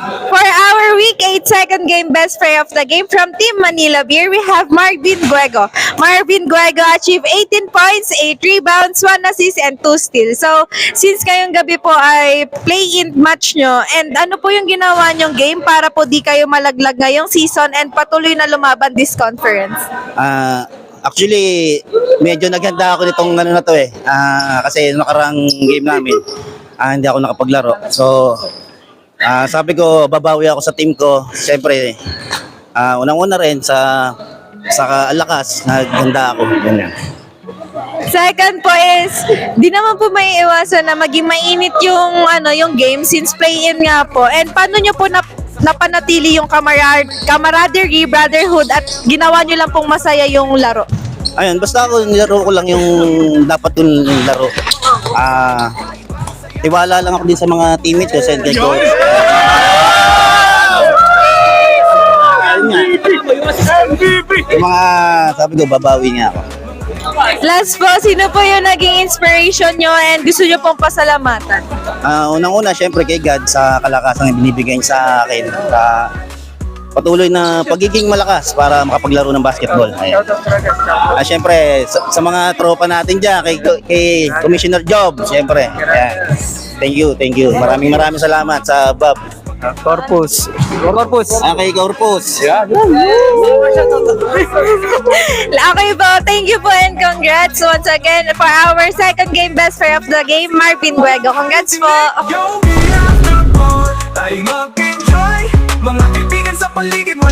For our Week 8 second game best player of the game from Team Manila Beer, we have Marvin Guego. Marvin Guego achieved 18 points, 8 rebounds, 1 assist, and 2 steals. So, since ngayong gabi po ay play-in match nyo, and ano po yung ginawa nyong game para po di kayo malaglag ngayong season and patuloy na lumaban this conference? Actually, medyo naghanda ako nitong ano na to eh. Kasi nung nakarang game namin, hindi ako nakapaglaro. So, sabi ko, babawi ako sa team ko. Siyempre, unang-una rin sa lakas, naghanda ako. Ganyan. Second po is, di naman po may iwasan na maging mainit yung game since play-in nga po. And paano nyo po napanatili yung camaraderie, brotherhood at ginawa nyo lang pong masaya yung laro? Ayun, basta ako nilaro ko lang yung dapat yung laro. Tiwala lang ako din sa mga teammates ko, sa head coach. Yung mga, sabi ko, babawi nga ako. Last po, sino po yung naging inspiration nyo and gusto nyo pong pasalamatan? Unang-una, syempre kay God sa kalakasang ibinibigay niya sa akin. Sa patuloy na pagiging malakas para makapaglaro ng basketball. Ayan. Syempre, sa mga tropa natin dyan, kay Commissioner Job, syempre. Ayan. Thank you. Maraming salamat sa Bob. Corpus. Kay Corpus. Okay po, thank you po and congrats once again for our second game best player of the game, Marvin Guego. Congrats po! Tayo mag-enjoy, mga kaibigan sa paligid mo.